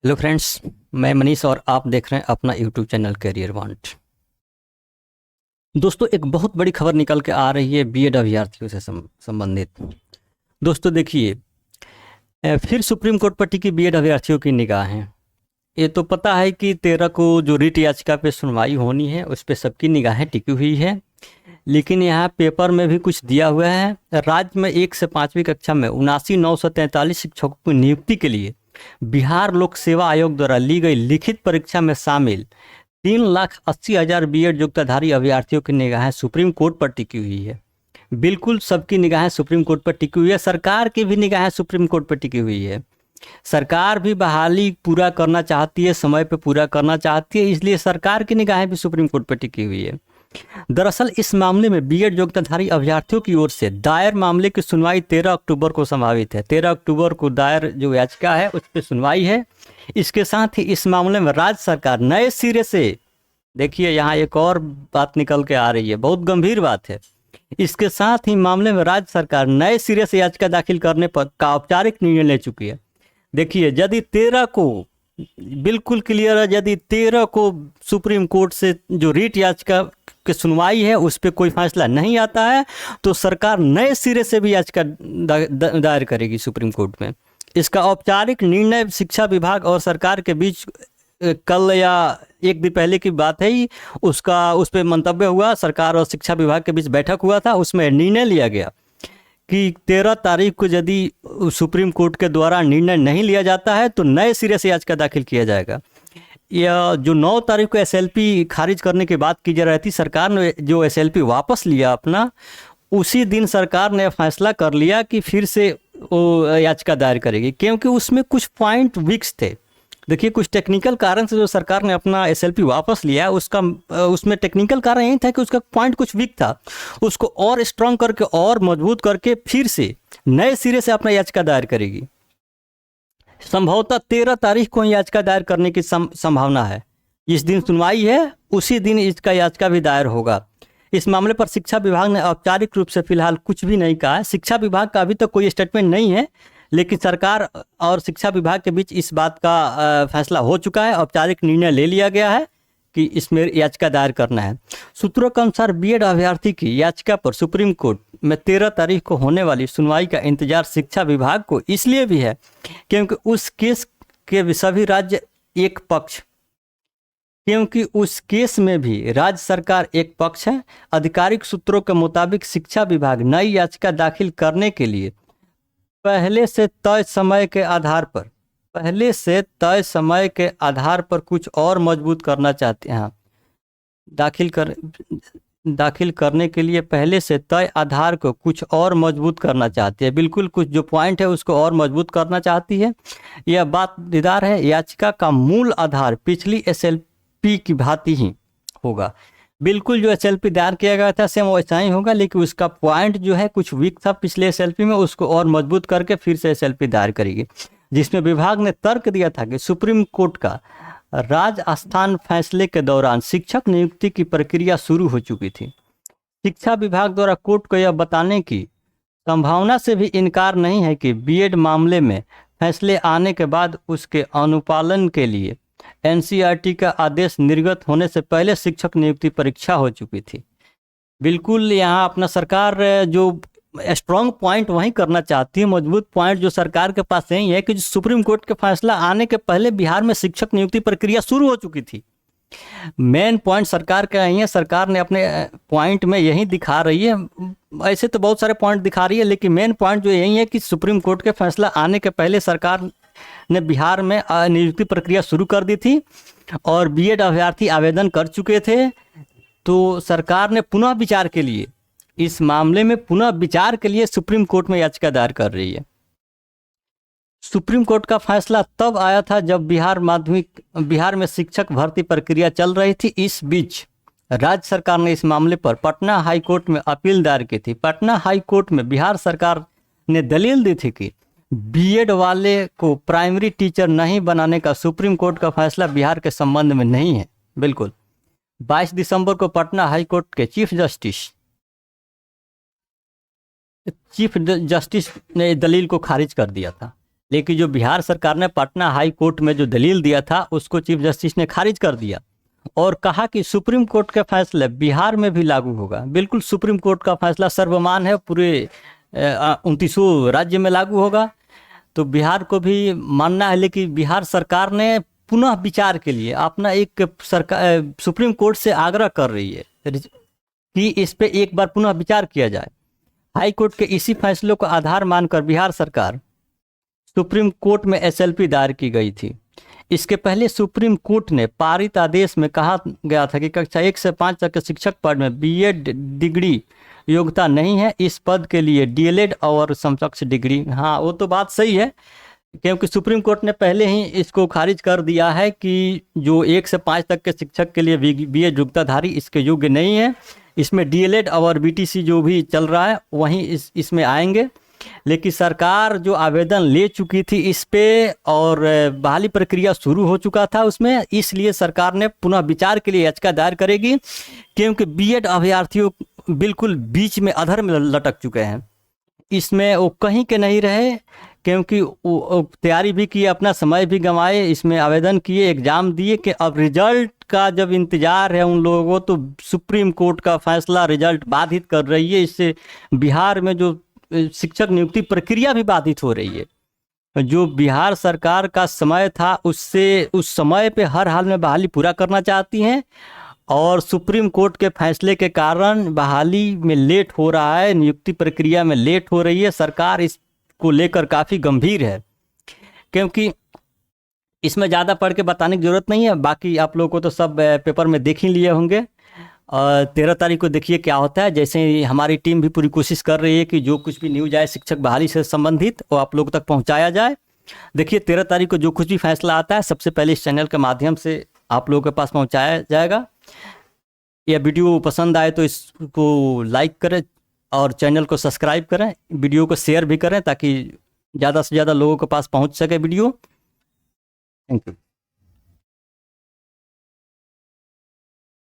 Hello friends, मैं मनीष और आप देख रहे हैं अपना यूट्यूब चैनल करियर वांट। दोस्तों, एक बहुत बड़ी खबर निकल के आ रही है बीएड अभ्यर्थियों से संबंधित। दोस्तों देखिए, फिर सुप्रीम कोर्ट पर टिकी बीएड अभ्यर्थियों की निगाहें। ये तो पता है कि 13 को जो रिट याचिका पे सुनवाई होनी है उस पर सबकी निगाहें टिकी हुई है, लेकिन यहाँ पेपर में भी कुछ दिया हुआ है। राज्य में 1 से 5वीं कक्षा में 79,943 शिक्षकों की नियुक्ति के लिए बिहार लोक सेवा आयोग द्वारा ली गई लिखित परीक्षा में शामिल 3,80,000 बीएड योग्यताधारी अभ्यर्थियों की निगाहें सुप्रीम कोर्ट पर टिकी हुई है। बिल्कुल सबकी निगाहें सुप्रीम कोर्ट पर टिकी हुई है। सरकार की भी निगाहें सुप्रीम कोर्ट पर टिकी हुई है। सरकार भी बहाली पूरा करना चाहती है, समय पे पूरा करना चाहती है, इसलिए सरकार की निगाहें भी सुप्रीम कोर्ट पर टिकी हुई है। दरअसल इस मामले में बीएड योग्यताधारी अभ्यर्थियों की ओर से दायर मामले की सुनवाई 13 अक्टूबर को संभावित है। 13 अक्टूबर को दायर जो याचिका है उस पर सुनवाई है। इसके साथ ही इस मामले में राज्य सरकार नए सिरे से, देखिए यहाँ एक और बात निकल के आ रही है, बहुत गंभीर बात है। इसके साथ ही मामले में राज्य सरकार नए सिरे से याचिका दाखिल करने पर का औपचारिक निर्णय ले चुकी है। देखिए, यदि 13 को, बिल्कुल क्लियर है, यदि 13 को सुप्रीम कोर्ट से जो रीट याचिका की सुनवाई है उस पर कोई फैसला नहीं आता है तो सरकार नए सिरे से भी याचिका दायर करेगी सुप्रीम कोर्ट में। इसका औपचारिक निर्णय शिक्षा विभाग और सरकार के बीच कल या एक दिन पहले की बात है ही, उस पर मंतव्य हुआ। सरकार और शिक्षा विभाग के बीच बैठक हुआ था, उसमें निर्णय लिया गया कि 13 तारीख को यदि सुप्रीम कोर्ट के द्वारा निर्णय नहीं लिया जाता है तो नए सिरे से याचिका दाखिल किया जाएगा। या जो 9 तारीख को एसएलपी खारिज करने की बात की जा रही थी, सरकार ने जो एसएलपी वापस लिया अपना, उसी दिन सरकार ने फैसला कर लिया कि फिर से वो याचिका दायर करेगी, क्योंकि उसमें पॉइंट पॉइंट वीक्स थे। देखिए, कुछ टेक्निकल कारण से जो सरकार ने अपना एसएलपी वापस लिया, उसमें टेक्निकल कारण यही था कि उसका पॉइंट कुछ वीक था। उसको और स्ट्रांग करके और मजबूत करके फिर से नए सिरे से अपना याचिका दायर करेगी। संभवतः 13 तारीख को याचिका दायर करने की संभावना है। इस दिन सुनवाई है, उसी दिन इसका याचिका भी दायर होगा। इस मामले पर शिक्षा विभाग ने औपचारिक रूप से फिलहाल कुछ भी नहीं कहा है। शिक्षा विभाग का अभी तक कोई स्टेटमेंट नहीं है, लेकिन सरकार और शिक्षा विभाग के बीच इस बात का फैसला हो चुका है। औपचारिक निर्णय ले लिया गया है कि इसमें याचिका दायर करना है। सूत्रों के अनुसार बीएड अभ्यर्थी की याचिका पर सुप्रीम कोर्ट में 13 तारीख को होने वाली सुनवाई का इंतजार शिक्षा विभाग को इसलिए भी है क्योंकि उस केस के सभी राज्य एक पक्ष क्योंकि उस केस में भी राज्य सरकार एक पक्ष है। आधिकारिक सूत्रों के मुताबिक शिक्षा विभाग नई याचिका दाखिल करने के लिए पहले से तय समय के आधार पर कुछ और मजबूत करना चाहते हैं। दाखिल करने के लिए पहले से तय आधार को कुछ और मजबूत करना चाहती है। बिल्कुल, कुछ जो पॉइंट है उसको और मजबूत करना चाहती है। यह बात दीदार है। याचिका का मूल आधार पिछली एसएलपी की भांति ही होगा। बिल्कुल जो एसएलपी दायर किया गया था सेम वैसा ही होगा, लेकिन उसका पॉइंट जो है कुछ वीक था पिछले एसएलपी में, उसको और मजबूत करके फिर से एसएलपी दायर करेगी, जिसमें विभाग ने तर्क दिया था कि सुप्रीम कोर्ट का राजस्थान फैसले के दौरान शिक्षक नियुक्ति की प्रक्रिया शुरू हो चुकी थी। शिक्षा विभाग द्वारा कोर्ट को यह बताने की संभावना से भी इनकार नहीं है कि बीएड मामले में फैसले आने के बाद उसके अनुपालन के लिए एनसीईआरटी का आदेश निर्गत होने से पहले शिक्षक नियुक्ति परीक्षा हो चुकी थी। बिल्कुल, यहाँ अपना सरकार जो स्ट्रॉन्ग पॉइंट वहीं करना चाहती है, मजबूत पॉइंट जो सरकार के पास यही है कि जो सुप्रीम कोर्ट के फैसला आने के पहले बिहार में शिक्षक नियुक्ति प्रक्रिया शुरू हो चुकी थी। मेन पॉइंट सरकार का यही है। सरकार ने अपने पॉइंट में यही दिखा रही है, ऐसे तो बहुत सारे पॉइंट दिखा रही है, लेकिन मेन पॉइंट जो यही है कि सुप्रीम कोर्ट के फैसला आने के पहले सरकार ने बिहार में नियुक्ति प्रक्रिया शुरू कर दी थी और बीएड अभ्यर्थी आवेदन कर चुके थे। तो सरकार ने पुनः विचार के लिए, इस मामले में पुनः विचार के लिए सुप्रीम कोर्ट में याचिका दायर कर रही है। सुप्रीम कोर्ट का फैसला तब आया था जब बिहार में शिक्षक भर्ती प्रक्रिया चल रही थी। इस बीच राज्य सरकार ने इस मामले पर पटना हाई कोर्ट में अपील दायर की थी। पटना हाई कोर्ट में बिहार सरकार ने दलील दी थी कि बीएड वाले को प्राइमरी टीचर नहीं बनाने का सुप्रीम कोर्ट का फैसला बिहार के संबंध में नहीं है। बिल्कुल, 22 दिसंबर को पटना हाई कोर्ट के चीफ जस्टिस ने दलील को खारिज कर दिया था। लेकिन जो बिहार सरकार ने पटना हाई कोर्ट में जो दलील दिया था उसको चीफ जस्टिस ने खारिज कर दिया और कहा कि सुप्रीम कोर्ट का फैसला बिहार में भी लागू होगा। बिल्कुल सुप्रीम कोर्ट का फैसला सर्वमान्य है, पूरे 29 राज्य में लागू होगा। तो बिहार को भी मानना है, लेकिन बिहार सरकार ने पुनः विचार के लिए अपना एक सरकार सुप्रीम कोर्ट से आग्रह कर रही है कि इस पे एक बार पुनः विचार किया जाए। हाई कोर्ट के इसी फैसलों को आधार मानकर बिहार सरकार सुप्रीम कोर्ट में एसएलपी दायर की गई थी। इसके पहले सुप्रीम कोर्ट ने पारित आदेश में कहा गया था कि कक्षा 1 से 5 तक के शिक्षक पद में बीएड डिग्री योग्यता नहीं है, इस पद के लिए डीएलएड और समकक्ष डिग्री। हाँ, वो तो बात सही है, क्योंकि सुप्रीम कोर्ट ने पहले ही इसको खारिज कर दिया है कि जो 1 से 5 तक के शिक्षक के लिए बीएड योग्यताधारी इसके योग्य नहीं है। इसमें डीएलएड और बीटीसी जो भी चल रहा है वहीं इसमें आएंगे। लेकिन सरकार जो आवेदन ले चुकी थी इस पे और बहाली प्रक्रिया शुरू हो चुका था उसमें, इसलिए सरकार ने पुनः विचार के लिए याचिका दायर करेगी, क्योंकि बीएड अभ्यर्थियों बिल्कुल बीच में अधर में लटक चुके हैं। इसमें वो कहीं के नहीं रहे, क्योंकि वो तैयारी भी की, अपना समय भी गंवाए, इसमें आवेदन किए, एग्ज़ाम दिए कि अब रिजल्ट का जब इंतज़ार है उन लोगों को, तो सुप्रीम कोर्ट का फैसला रिजल्ट बाधित कर रही है। इससे बिहार में जो शिक्षक नियुक्ति प्रक्रिया भी बाधित हो रही है। जो बिहार सरकार का समय था उससे उस समय पे हर हाल में बहाली पूरा करना चाहती हैं, और सुप्रीम कोर्ट के फैसले के कारण बहाली में लेट हो रहा है, नियुक्ति प्रक्रिया में लेट हो रही है। सरकार इसको लेकर काफ़ी गंभीर है, क्योंकि इसमें ज़्यादा पढ़ के बताने की ज़रूरत नहीं है। बाकी आप लोगों को तो सब पेपर में देख ही लिए होंगे। और 13 तारीख को देखिए क्या होता है। जैसे ही हमारी टीम भी पूरी कोशिश कर रही है कि जो कुछ भी न्यूज आए शिक्षक बहाली से संबंधित वो आप लोगों तक पहुंचाया जाए। देखिए 13 तारीख को जो कुछ भी फैसला आता है सबसे पहले इस चैनल के माध्यम से आप लोगों के पास पहुंचाया जाएगा। यह वीडियो पसंद आए तो इसको लाइक करें और चैनल को सब्सक्राइब करें, वीडियो को शेयर भी करें ताकि ज़्यादा से ज़्यादा लोगों के पास पहुँच सके वीडियो। Thank you.